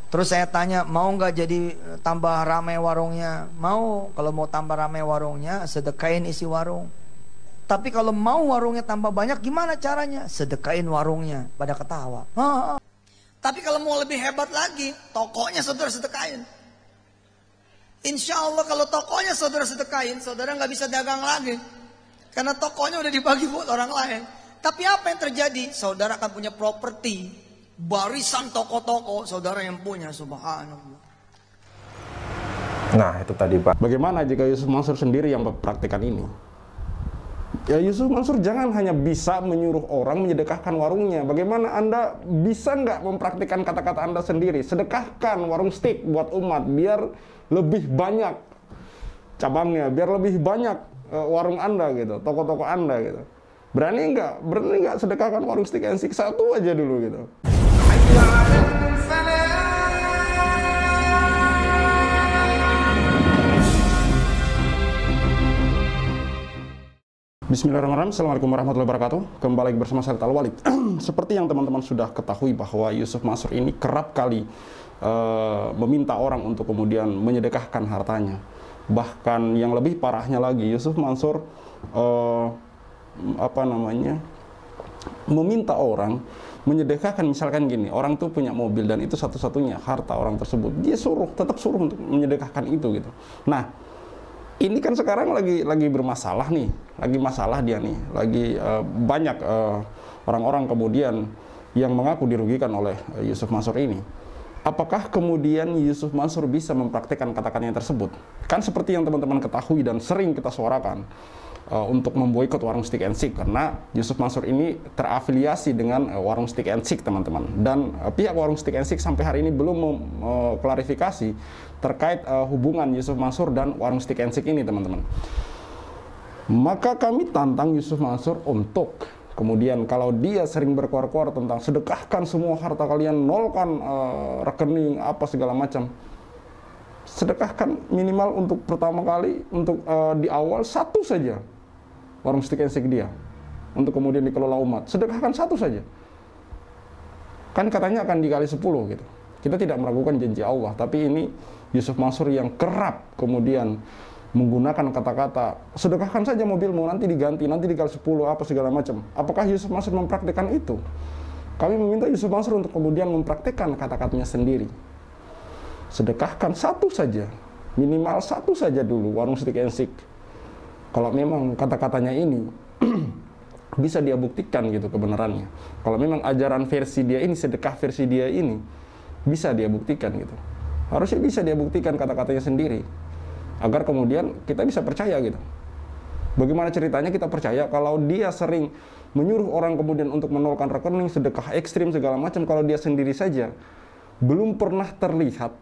Terus saya tanya, mau nggak jadi tambah ramai warungnya? Mau. Kalau mau tambah ramai warungnya, sedekain isi warung. Tapi kalau mau warungnya tambah banyak, gimana caranya? Sedekain warungnya. Pada ketawa. Tapi kalau mau lebih hebat lagi, tokonya saudara sedekain. Insya Allah kalau tokonya saudara sedekain, saudara nggak bisa dagang lagi. Karena tokonya udah dibagi buat orang lain. Tapi apa yang terjadi? Saudara akan punya properti, barisan toko-toko saudara yang punya, subhanallah. Nah itu tadi Pak. Bagaimana jika Yusuf Mansur sendiri yang mempraktikkan ini? Ya Yusuf Mansur jangan hanya bisa menyuruh orang menyedekahkan warungnya. Bagaimana Anda bisa nggak mempraktikkan kata-kata Anda sendiri? Sedekahkan warung steak buat umat biar lebih banyak cabangnya, biar lebih banyak warung Anda gitu, toko-toko Anda gitu. Berani nggak? Berani nggak sedekahkan warung steak and steak satu aja dulu gitu. Bismillahirrahmanirrahim. Assalamualaikum warahmatullahi wabarakatuh. Kembali bersama saya Al-Walid. Seperti yang teman-teman sudah ketahui bahwa Yusuf Mansur ini kerap kali meminta orang untuk kemudian menyedekahkan hartanya. Bahkan yang lebih parahnya lagi, Yusuf Mansur meminta orang menyedekahkan, misalkan gini, orang tuh punya mobil dan itu satu-satunya harta orang tersebut, dia tetap suruh untuk menyedekahkan itu gitu. Nah, ini kan sekarang lagi bermasalah nih, lagi masalah dia nih, lagi banyak orang-orang kemudian yang mengaku dirugikan oleh Yusuf Mansur ini. Apakah kemudian Yusuf Mansur bisa mempraktikkan kata-katanya tersebut? Kan seperti yang teman-teman ketahui dan sering kita suarakan untuk memboikot warung steak and steak, karena Yusuf Mansur ini terafiliasi dengan warung steak and steak teman-teman, dan pihak warung steak and steak sampai hari ini belum klarifikasi terkait hubungan Yusuf Mansur dan warung steak and steak ini teman-teman. Maka kami tantang Yusuf Mansur untuk kemudian kalau dia sering berkoar-koar tentang sedekahkan semua harta kalian, nolkan rekening apa segala macam, sedekahkan minimal untuk pertama kali, untuk di awal satu saja warung steak and steak dia, untuk kemudian dikelola umat, sedekahkan satu saja. Kan katanya akan dikali 10 gitu. Kita tidak meragukan janji Allah, tapi ini Yusuf Mansur yang kerap kemudian menggunakan kata-kata sedekahkan saja mobilmu, nanti diganti, nanti dikali 10 apa segala macam. Apakah Yusuf Mansur mempraktikkan itu? Kami meminta Yusuf Mansur untuk kemudian mempraktikkan kata-katanya sendiri. Sedekahkan satu saja, minimal satu saja dulu warung steak and steak. Kalau memang kata-katanya ini bisa dia buktikan gitu kebenarannya. Kalau memang ajaran versi dia ini, sedekah versi dia ini bisa dia buktikan gitu. Harusnya bisa dia buktikan kata-katanya sendiri, agar kemudian kita bisa percaya gitu. Bagaimana ceritanya kita percaya kalau dia sering menyuruh orang kemudian untuk menolkan rekening, sedekah ekstrim segala macam, kalau dia sendiri saja belum pernah terlihat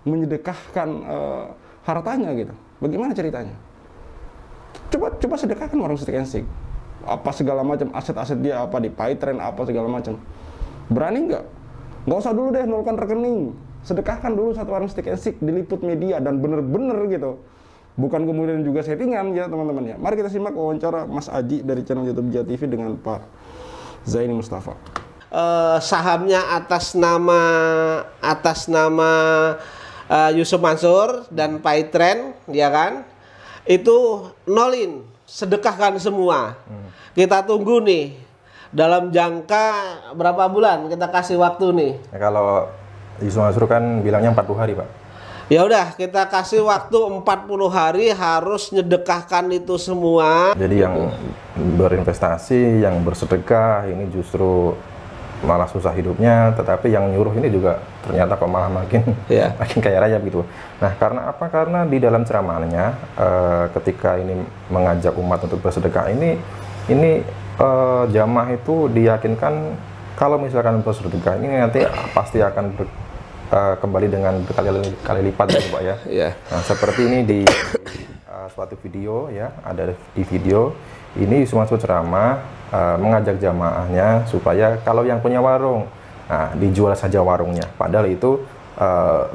menyedekahkan hartanya gitu. Bagaimana ceritanya? Coba sedekahkan warung steak and steak, apa segala macam, aset-aset dia apa di Paytrend apa segala macam. Berani nggak? Nggak usah dulu deh nolkan rekening, sedekahkan dulu satu warung steak and steak, diliput media dan bener-bener gitu, bukan kemudian juga settingan ya teman-teman ya. Mari kita simak wawancara Mas Aji dari channel YouTube Jia TV dengan Pak Zaini Mustafa. Sahamnya atas nama Yusuf Mansur dan Paytrend, ya kan? Itu nolin, sedekahkan semua. Kita tunggu nih dalam jangka berapa bulan, kita kasih waktu nih. Ya, kalau Yusuf Mansur kan bilangnya 40 hari Pak. Ya udah, kita kasih waktu 40 hari harus nyedekahkan itu semua. Jadi yang berinvestasi, yang bersedekah ini justru malah susah hidupnya, tetapi yang nyuruh ini juga ternyata kok malah makin kaya raya gitu. Nah, karena apa? Karena di dalam ceramahnya ketika ini mengajak umat untuk bersedekah ini jamaah itu diyakinkan kalau misalkan bersedekah ini nanti pasti akan kembali dengan berkali-kali lipat ya Pak ya. Nah, seperti ini di suatu video ya, ada di video ini Yusuf Mansur ceramah mengajak jamaahnya supaya kalau yang punya warung, nah, dijual saja warungnya. Padahal itu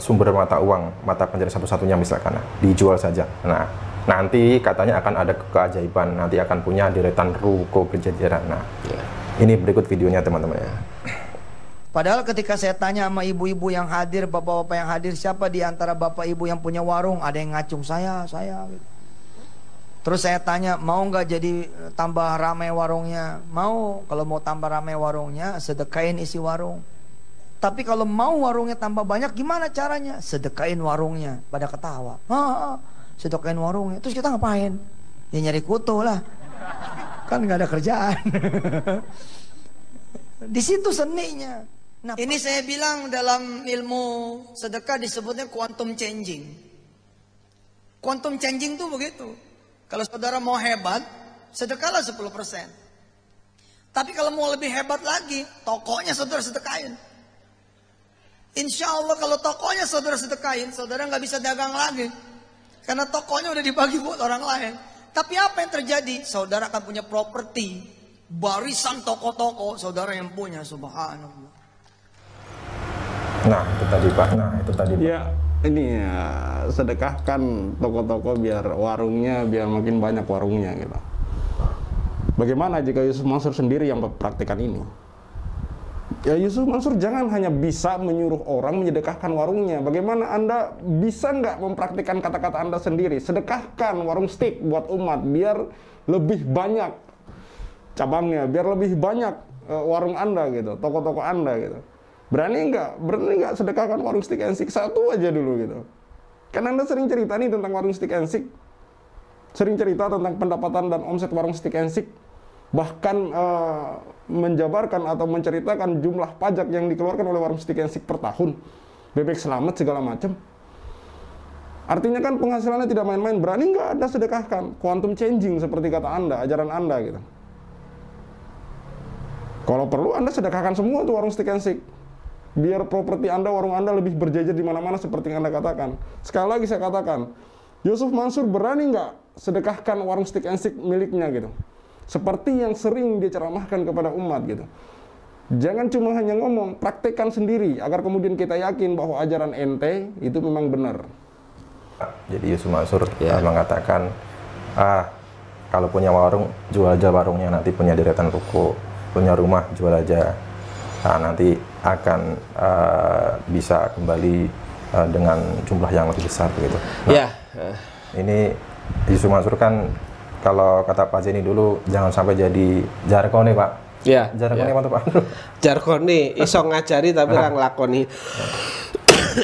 sumber mata uang, mata pencarian satu-satunya misalkan, nah, dijual saja. Nah, nanti katanya akan ada keajaiban, nanti akan punya deretan ruko berjajaran. Nah, ini berikut videonya teman-teman. Padahal ketika saya tanya sama ibu-ibu yang hadir, bapak-bapak yang hadir, siapa di antara bapak ibu yang punya warung? Ada yang ngacung, saya gitu. Terus saya tanya, mau nggak jadi tambah ramai warungnya? Mau. Kalau mau tambah ramai warungnya, sedekain isi warung. Tapi kalau mau warungnya tambah banyak, gimana caranya? Sedekain warungnya. Pada ketawa. Sedekain warungnya. Terus kita ngapain? Ya nyari kutu lah. Kan nggak ada kerjaan. Di situ seninya. Nah, ini saya bilang dalam ilmu sedekah disebutnya quantum changing. Quantum changing tuh begitu. Kalau saudara mau hebat, sedekahlah 10%. Tapi kalau mau lebih hebat lagi, tokonya saudara sedekahin. Insya Allah kalau tokonya saudara sedekahin, saudara nggak bisa dagang lagi. Karena tokonya udah dibagi buat orang lain. Tapi apa yang terjadi? Saudara akan punya properti, barisan toko-toko saudara yang punya, subhanallah. Nah itu tadi Pak, Ya ini ya, sedekahkan toko-toko biar warungnya, biar makin banyak warungnya gitu. Bagaimana jika Yusuf Mansur sendiri yang mempraktikkan ini? Ya Yusuf Mansur jangan hanya bisa menyuruh orang menyedekahkan warungnya. Bagaimana Anda bisa nggak mempraktikkan kata-kata Anda sendiri? Sedekahkan warung steak buat umat biar lebih banyak cabangnya, biar lebih banyak warung Anda gitu, toko-toko Anda gitu. Berani nggak sedekahkan warung steak and steak satu aja dulu gitu. Kan Anda sering cerita nih tentang warung steak and steak. Sering cerita tentang pendapatan dan omset warung steak and steak. Bahkan menjabarkan atau menceritakan jumlah pajak yang dikeluarkan oleh warung steak and steak per tahun. Bebek selamat segala macam. Artinya kan penghasilannya tidak main-main. Berani nggak Anda sedekahkan? Quantum changing seperti kata Anda, ajaran Anda gitu. Kalau perlu Anda sedekahkan semua tuh warung steak and steak. Biar properti Anda, warung Anda lebih berjajar di mana-mana seperti yang Anda katakan. Sekali lagi saya katakan, Yusuf Mansur berani nggak sedekahkan warung steak and steak miliknya gitu. Seperti yang sering dia ceramahkan kepada umat gitu. Jangan cuma hanya ngomong, praktekkan sendiri agar kemudian kita yakin bahwa ajaran ente itu memang benar. Jadi Yusuf Mansur mengatakan, kalau punya warung jual aja warungnya, nanti punya deretan toko, punya rumah jual aja. Nanti akan bisa kembali dengan jumlah yang lebih besar begitu. Nah, ini Yusuf Mansur kan kalau kata Pak Zeni dulu jangan sampai jadi jargone Pak. Ya. Jargone apa tuh Pak? Jargone iso ngajari tapi ora nglakoni.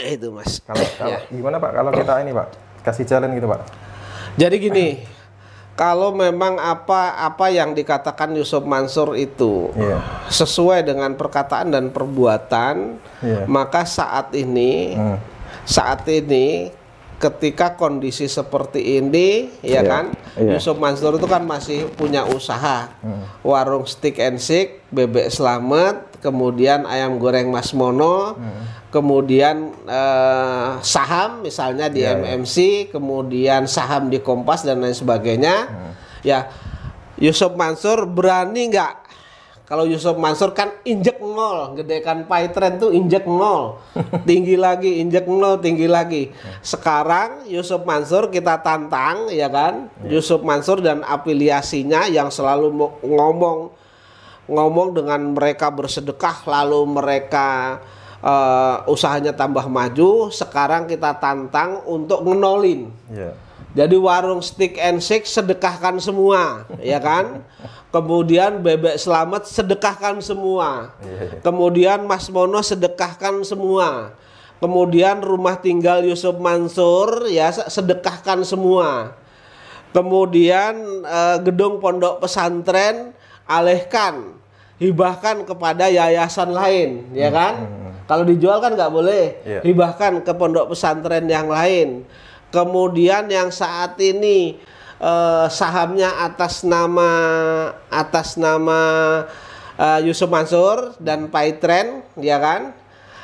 Itu Mas. Kalau gimana Pak? Kalau kita ini Pak kasih challenge gitu Pak. Jadi gini. Kalau memang apa yang dikatakan Yusuf Mansur itu sesuai dengan perkataan dan perbuatan, maka saat ini ketika kondisi seperti ini, kan, Yusuf Mansur itu kan masih punya usaha, warung steak and steak, bebek selamet, kemudian ayam goreng Mas Mono, kemudian saham misalnya di MMC, kemudian saham di Kompas dan lain sebagainya. Ya, Yusuf Mansur berani nggak? Kalau Yusuf Mansur kan injek nol, gedekan Paytrend tuh injek nol, tinggi lagi, injek nol, tinggi lagi. Sekarang Yusuf Mansur kita tantang, ya kan? Yusuf Mansur dan afiliasinya yang selalu ngomong dengan mereka bersedekah, lalu mereka usahanya tambah maju. Sekarang kita tantang untuk ngenolin. Jadi warung steak and shake sedekahkan semua, ya kan? Kemudian bebek selamat sedekahkan semua. Kemudian Mas Mono sedekahkan semua. Kemudian rumah tinggal Yusuf Mansur ya sedekahkan semua. Kemudian gedung pondok pesantren alihkan, hibahkan kepada yayasan lain, ya kan? Kalau dijual kan nggak boleh, hibahkan ke pondok pesantren yang lain. Kemudian yang saat ini sahamnya atas nama Yusuf Mansur dan Paytrend, ya kan?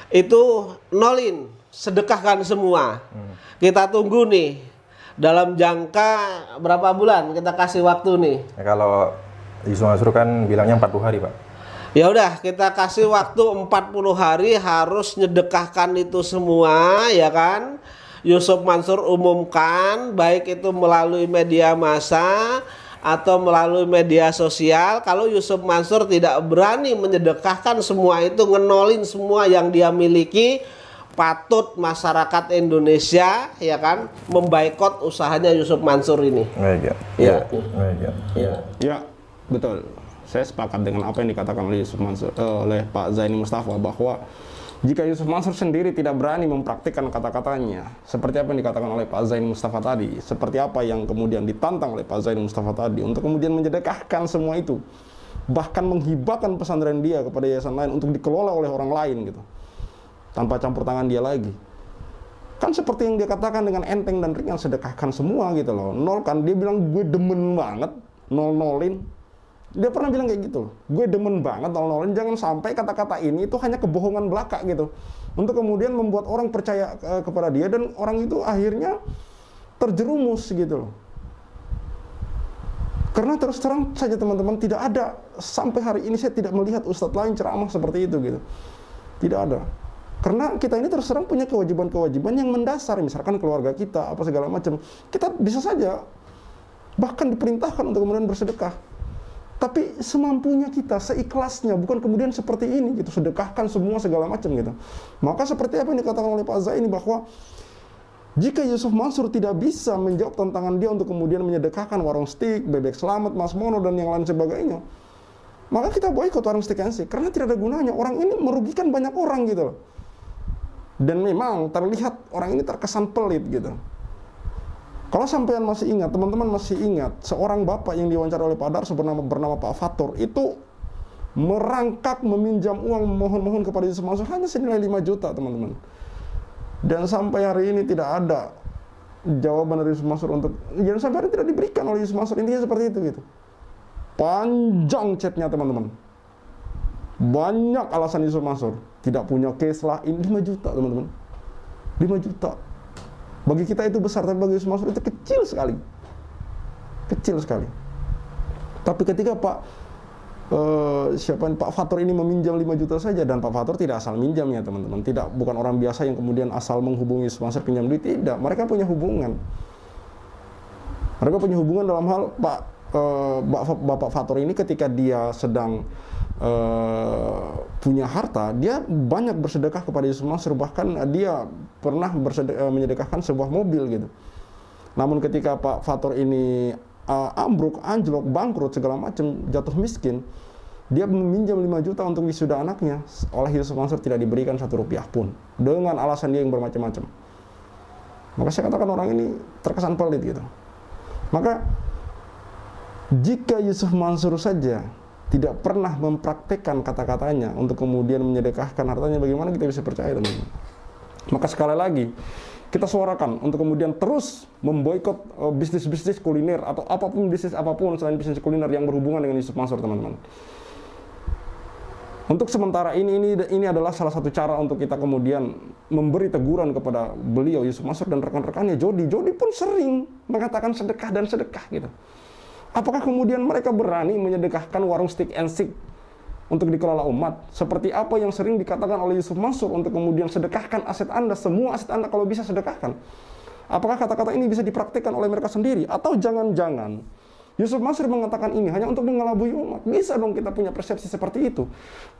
Itu nolin, sedekahkan semua. Kita tunggu nih dalam jangka berapa bulan kita kasih waktu nih. Kalau Yusuf Mansur kan bilangnya 40 hari, Pak. Ya udah, kita kasih waktu 40 hari harus nyedekahkan itu semua, ya kan? Yusuf Mansur umumkan, baik itu melalui media massa atau melalui media sosial, kalau Yusuf Mansur tidak berani menyedekahkan semua itu, ngenolin semua yang dia miliki, patut masyarakat Indonesia ya kan memboikot usahanya Yusuf Mansur ini. Ya, betul. Saya sepakat dengan apa yang dikatakan oleh Yusuf Mansur, oleh Pak Zaini Mustafa, bahwa jika Yusuf Mansur sendiri tidak berani mempraktikkan kata-katanya, seperti apa yang dikatakan oleh Pak Zaini Mustafa tadi, seperti apa yang kemudian ditantang oleh Pak Zaini Mustafa tadi, untuk kemudian menyedekahkan semua itu, bahkan menghibahkan pesantren dia kepada yayasan lain untuk dikelola oleh orang lain gitu, tanpa campur tangan dia lagi. Kan seperti yang dia katakan dengan enteng dan ringan, sedekahkan semua gitu loh. Nol kan, dia bilang gue demen banget nol-nolin. Dia pernah bilang kayak gitu loh, gue demen banget nol-nolin. Jangan sampai kata-kata ini itu hanya kebohongan belaka gitu, untuk kemudian membuat orang percaya kepada dia, dan orang itu akhirnya terjerumus gitu loh. Karena terus terang saja teman-teman, tidak ada, sampai hari ini saya tidak melihat ustadz lain ceramah seperti itu gitu. Tidak ada. Karena kita ini terus terang punya kewajiban-kewajiban yang mendasar, misalkan keluarga kita, apa segala macam. Kita bisa saja bahkan diperintahkan untuk kemudian bersedekah. Tapi semampunya kita, seikhlasnya, bukan kemudian seperti ini gitu, sedekahkan semua segala macam gitu. Maka seperti apa yang dikatakan oleh Pak Zaini, bahwa jika Yusuf Mansur tidak bisa menjawab tantangan dia untuk kemudian menyedekahkan warung stik, Bebek Selamat, Mas Mono, dan yang lain sebagainya, maka kita boikot warung stik and shake, karena tidak ada gunanya. Orang ini merugikan banyak orang gitu loh. Dan memang terlihat orang ini terkesan pelit gitu. Kalau sampean masih ingat, teman-teman masih ingat, seorang bapak yang diwawancara oleh Pak Darso bernama Pak Fatur, itu merangkak meminjam uang, mohon-mohon kepada Yusuf Mansur hanya senilai 5 juta teman-teman. Dan sampai hari ini tidak ada jawaban dari Yusuf Mansur untuk, dan sampai hari ini tidak diberikan oleh Yusuf Mansur. Intinya seperti itu gitu. Panjang chatnya teman-teman. Banyak alasan Yusuf Mansur. Tidak punya case lah, ini 5 juta teman-teman. 5 juta. Bagi kita itu besar, tapi bagi Yusuf Mansur itu kecil sekali. Kecil sekali. Tapi ketika Pak Fatur ini meminjam 5 juta saja, dan Pak Fatur tidak asal minjam ya teman-teman. Tidak, bukan orang biasa yang kemudian asal menghubungi Yusuf Mansur pinjam duit, tidak. Mereka punya hubungan. Mereka punya hubungan dalam hal Bapak Fatur ini ketika dia sedang punya harta, dia banyak bersedekah kepada Yusuf Mansur, bahkan dia pernah menyedekahkan sebuah mobil gitu. Namun ketika Pak Fatur ini ambruk, anjlok, bangkrut segala macam, jatuh miskin, dia meminjam 5 juta untuk wisuda anaknya, oleh Yusuf Mansur tidak diberikan 1 rupiah pun, dengan alasan dia yang bermacam-macam. Maka saya katakan orang ini terkesan pelit gitu. Maka jika Yusuf Mansur saja tidak pernah mempraktekkan kata-katanya untuk kemudian menyedekahkan hartanya, bagaimana kita bisa percaya teman-teman? Maka sekali lagi kita suarakan untuk kemudian terus memboikot bisnis-bisnis kuliner atau bisnis apapun selain bisnis kuliner yang berhubungan dengan Yusuf Mansur teman-teman. Untuk sementara ini adalah salah satu cara untuk kita kemudian memberi teguran kepada beliau Yusuf Mansur dan rekan-rekannya. Jody pun sering mengatakan sedekah dan sedekah gitu. Apakah kemudian mereka berani menyedekahkan warung stick and shake untuk dikelola umat? Seperti apa yang sering dikatakan oleh Yusuf Mansur untuk kemudian sedekahkan aset Anda, semua aset Anda kalau bisa sedekahkan. Apakah kata-kata ini bisa dipraktikkan oleh mereka sendiri? Atau jangan-jangan Yusuf Mansur mengatakan ini hanya untuk mengelabui umat? Bisa dong kita punya persepsi seperti itu.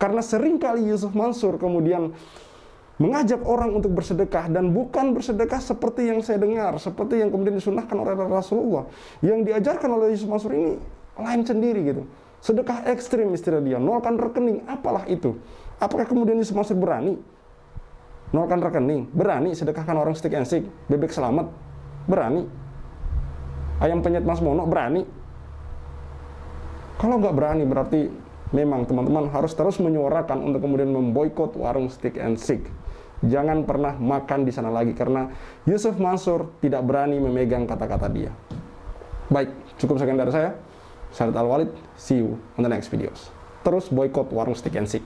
Karena seringkali Yusuf Mansur kemudian mengajak orang untuk bersedekah, dan bukan bersedekah seperti yang saya dengar, seperti yang kemudian disunahkan oleh Rasulullah. Yang diajarkan oleh Yusuf Mansur ini lain sendiri gitu. Sedekah ekstrim istilah dia, nolkan rekening, apalah itu. Apakah kemudian Yusuf Mansur berani nolkan rekening? Berani sedekahkan orang stick and shake, Bebek Selamat? Berani? Ayam penyet Mas Mono? Berani? Kalau nggak berani, berarti memang teman-teman harus terus menyuarakan untuk kemudian memboikot warung stick and shake. Jangan pernah makan di sana lagi, karena Yusuf Mansur tidak berani memegang kata-kata dia. Baik, cukup sekian dari saya. Syahid Al-Walid, see you on the next videos. Terus boikot warung stick and shake.